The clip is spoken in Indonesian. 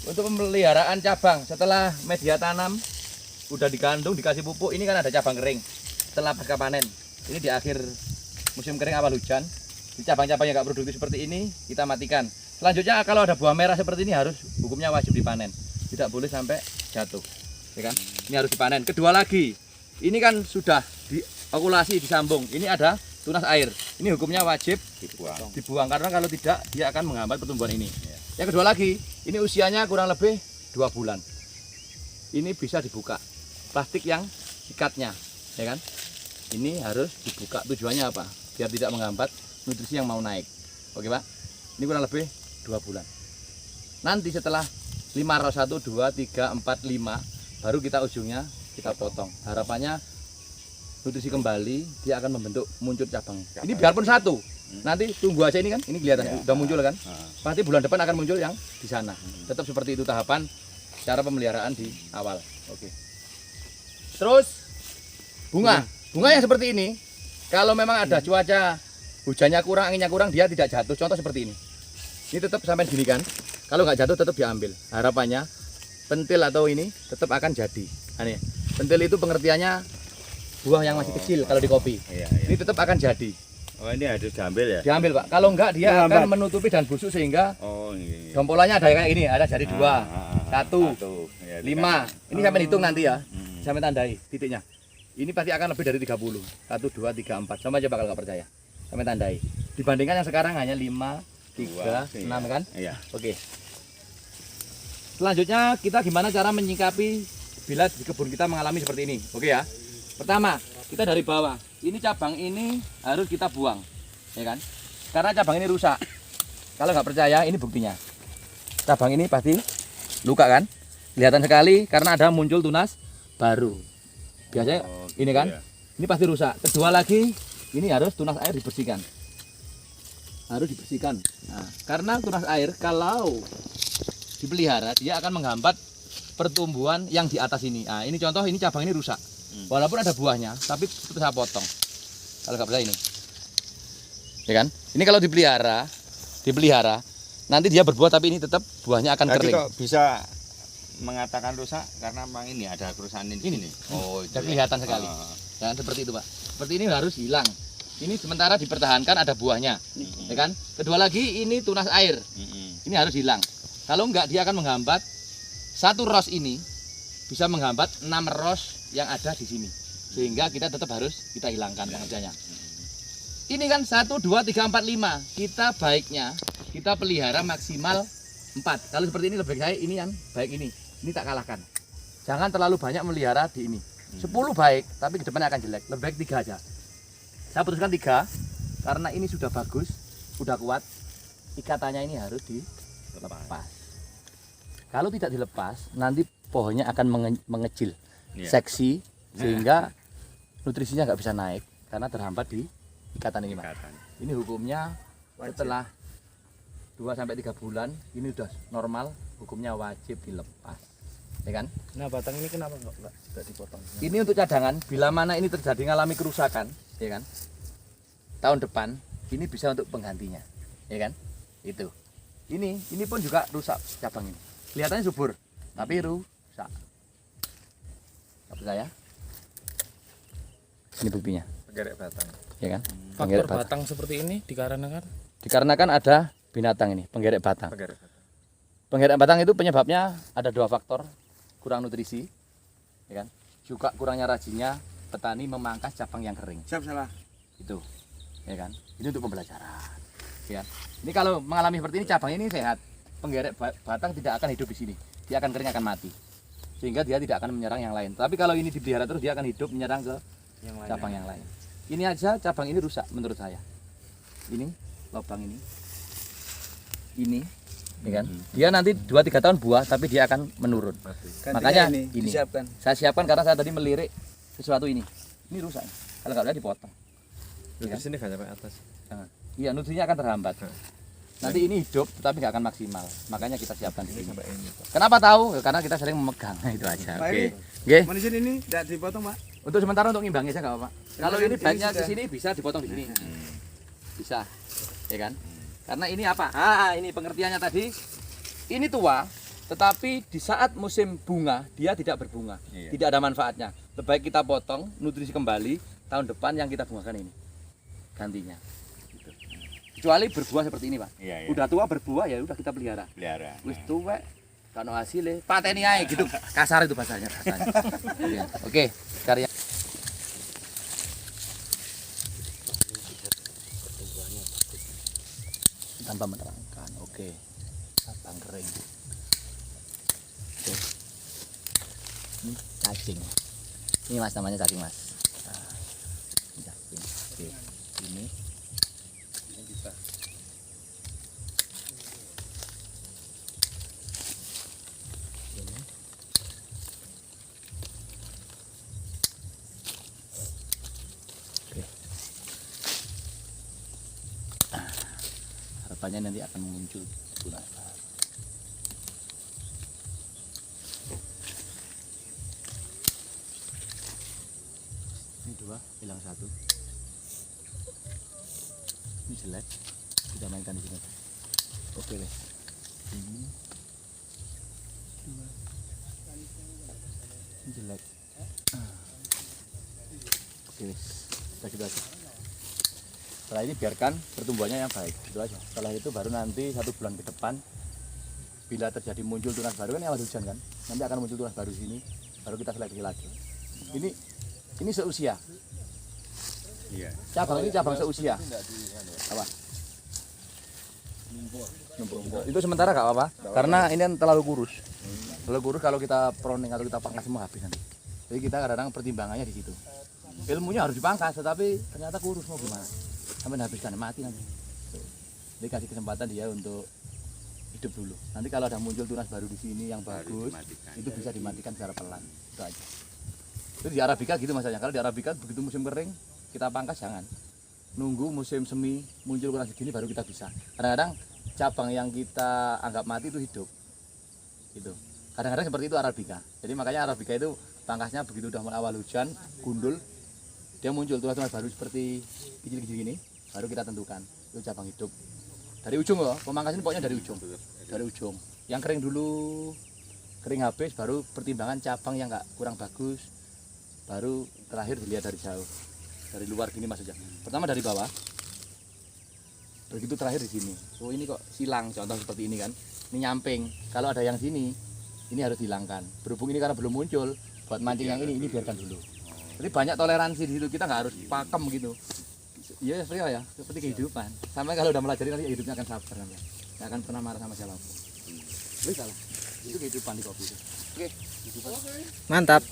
untuk pemeliharaan cabang setelah media tanam udah dikandung, dikasih pupuk, ini kan ada cabang kering setelah pasca panen. Ini di akhir musim kering awal hujan. Di cabang-cabang yang nggak produktif seperti ini kita matikan. Selanjutnya kalau ada buah merah seperti ini harus hukumnya wajib dipanen, tidak boleh sampai jatuh, ya kan? Ini harus dipanen. Kedua lagi, ini kan sudah diokulasi, disambung. Ini ada tunas air. Ini hukumnya wajib dibuang karena kalau tidak dia akan menghambat pertumbuhan ini. Yang kedua lagi, ini usianya kurang lebih 2 bulan. Ini bisa dibuka. Plastik yang ikatnya, ya kan? Ini harus dibuka. Tujuannya apa? Biar tidak menghambat nutrisi yang mau naik. Oke Pak, ini kurang lebih 2 bulan. Nanti setelah 5 rows 1, 2, 3, 4, 5 baru kita ujungnya kita potong. Harapannya nutrisi kembali, dia akan membentuk muncul cabang. Ini biarpun satu, nanti tunggu aja ini kan, ini kelihatan udah muncul kan. Pasti bulan depan akan muncul yang di sana. Tetap seperti itu tahapan cara pemeliharaan di awal. Oke. Terus bunga yang seperti ini, kalau memang ada cuaca hujannya kurang, anginnya kurang, dia tidak jatuh. Contoh seperti ini. Ini tetap sampai gini kan. Kalau nggak jatuh tetap diambil. Harapannya pentil atau ini tetap akan jadi. Ini pentil itu pengertiannya buah yang masih kecil kalau di kopi. Ini tetap akan jadi. Oh, ini harus diambil ya? Diambil Pak. Kalau enggak dia akan menutupi dan busuk sehingga jompolannya ada kayak ini. Ada jari 2, 1, 5. Ini sampai hitung nanti ya. Sampai tandai titiknya. Ini pasti akan lebih dari 30. 1, 2, 3, 4. Sama aja bakal nggak percaya. Sampai tandai. Dibandingkan yang sekarang hanya 5, 3, 6 kan? Iya. Oke. Selanjutnya kita gimana cara menyikapi bila di kebun kita mengalami seperti ini. Oke ya. Pertama, kita dari bawah. Ini cabang ini harus kita buang, ya kan? Karena cabang ini rusak. Kalau nggak percaya, ini buktinya. Cabang ini pasti luka kan? Kelihatan sekali karena ada muncul tunas baru. Biasanya ini kan? Ini pasti rusak. Kedua lagi, ini harus tunas air dibersihkan. Harus dibersihkan. Nah, karena tunas air kalau dipelihara dia akan menghambat pertumbuhan yang di atas ini. Nah, ini contoh ini cabang ini rusak. Walaupun ada buahnya, tapi tetap saya potong. Kalau nggak percaya ini, ya kan? Ini kalau dipelihara, nanti dia berbuah tapi ini tetap buahnya akan kering. Kok bisa mengatakan rusak karena memang ini ada kerusakan ini. Oh, itu kelihatan sekali. Dan seperti itu Pak. Seperti ini harus hilang. Ini sementara dipertahankan ada buahnya, ya kan? Kedua lagi ini tunas air. Ini harus hilang. Kalau enggak dia akan menghambat satu rows ini bisa menghambat 6 rows yang ada di sini. Sehingga kita tetap harus kita hilangkan pengerjanya. Ini kan 1, 2, 3, 4, 5. Kita baiknya kita pelihara maksimal 4. Kalau seperti ini lebih baik ini yang baik ini. Ini tak kalahkan. Jangan terlalu banyak melihara di ini. 10 baik, tapi ke depannya akan jelek. Lebih baik 3 aja. Saya putuskan 3 karena ini sudah bagus, sudah kuat. Ikatannya ini harus dilepas. Kalau tidak dilepas, nanti pohonnya akan mengecil, seksi, sehingga nutrisinya nggak bisa naik karena terhambat di ikatan ini, Mas. Ini hukumnya setelah 2-3 bulan, ini sudah normal, hukumnya wajib dilepas, ya kan? Nah, batang ini kenapa nggak dipotong? Ini untuk cadangan, bila mana ini terjadi mengalami kerusakan, ya kan? Tahun depan ini bisa untuk penggantinya, ya kan? Itu. Ini pun juga rusak cabang ini. Kelihatannya subur, tapi rusak. Nggak percaya? Ini buktinya. Penggerek batang. Ya kan? Faktor Penggerek batang seperti ini dikarenakan ada binatang ini, penggerek batang. Penggerek batang itu penyebabnya ada 2 faktor, kurang nutrisi, ya kan? Juga kurangnya rajinnya petani memangkas cabang yang kering. Siap salah. Itu, ya kan? Ini untuk pembelajaran, ya. Ini kalau mengalami seperti ini cabang ini sehat, penggerek batang tidak akan hidup di sini, dia akan kering, akan mati, sehingga dia tidak akan menyerang yang lain. Tapi kalau ini dipelihara terus dia akan hidup menyerang ke cabang yang lain. Ini aja cabang ini rusak menurut saya. Ini lubang ini, ya kan? Dia nanti 2-3 tahun buah, tapi dia akan menurun. Makanya ini saya siapkan karena saya tadi melirik sesuatu ini. Ini rusak. Kalau nggak ada dipotong. Di sini nggak sampai atas. Jangan. Iya, nutrisinya akan terhambat. Nanti ini hidup, tapi nggak akan maksimal. Makanya kita siapkan di sini. Kenapa tahu? Karena kita sering memegang. Itu aja. Oke. Oke. Manusia ini tidak dipotong, Pak. Untuk sementara untuk ngimbangnya saja nggak apa-apa. Kalau ini baiknya ke sini bisa dipotong di sini. Bisa, ya kan? Karena ini apa? Ini pengertiannya tadi. Ini tua, Tetapi di saat musim bunga dia tidak berbunga, Iya. tidak ada manfaatnya. Lebih baik kita potong, nutrisi kembali, tahun depan yang kita bungakan ini gantinya. Gitu. Kecuali berbuah seperti ini, Pak. Iya, iya. Udah tua berbuah ya udah kita pelihara. Pelihara. Wis tuwek kan hasilnya pateni ae gitu. Kasar itu bahasanya. Iya. Oke, karya tanpa menerangkan. Oke. Cabang kering. Oke. Ini cacing. Ini Mas namanya cacing, Mas. Nah, ini cacing. Oke. Ini bisa. Ini. Oke. Harapannya nanti akan muncul tunas baru. Ini dua, hilang satu. Ini jelek, kita mainkan di sini. Oke deh. Ini dua. Ini jelek. Oke deh, kita gitu aja. Setelah ini biarkan pertumbuhannya yang baik, itu aja. Setelah itu baru nanti 1 bulan ke depan, bila terjadi muncul tunas baru kan awal hujan kan, nanti akan muncul tunas baru di sini, baru kita seleksi lagi. Ini seusia. Iya. Cabang ini cabang seusia. Apa? Numpuk. Itu sementara gak apa-apa, karena ini kan terlalu kurus. Terlalu kurus kalau kita proning atau kita pangkas semua habis nanti. Jadi kita kadang-kadang pertimbangannya di situ. Ilmunya harus dipangkas, tetapi ternyata kurus mau gimana? Sampai habiskan mati nanti. Jadi kasih kesempatan dia untuk hidup dulu. Nanti kalau ada muncul tunas baru di sini yang bagus, dimatikan. itu bisa dimatikan secara pelan. Itu aja. Itu di Arabica gitu masalahnya. Kalau di Arabica begitu musim kering kita pangkas jangan. Nunggu musim semi muncul kurang segini baru kita bisa. Kadang-kadang cabang yang kita anggap mati itu hidup. Gitu. Kadang-kadang seperti itu Arabica. Jadi makanya Arabica itu pangkasnya begitu udah mulai awal hujan, gundul, dia muncul tunas-tunas baru seperti kecil-kecil gini, baru kita tentukan itu cabang hidup. Dari ujung loh, pemangkas ini pokoknya dari ujung. Dari ujung. Yang kering dulu, kering habis, baru pertimbangan cabang yang nggak kurang bagus, baru terakhir dilihat dari jauh, dari luar gini maksudnya. Pertama dari bawah, begitu terakhir di sini. Oh ini kok silang, contoh seperti ini kan. Ini nyamping. Kalau ada yang sini, ini harus dihilangkan. Berhubung ini karena belum muncul, buat mancing yang ini biarkan dulu. Jadi banyak toleransi di situ, kita nggak harus pakem gitu. Iya seperti apa ya, seperti kehidupan. Sama kalau udah melajari nanti hidupnya akan sabar namanya. Nggak akan pernah marah sama siapapun. Itu salah. Itu kehidupan di kopi itu. Oke. Mantap.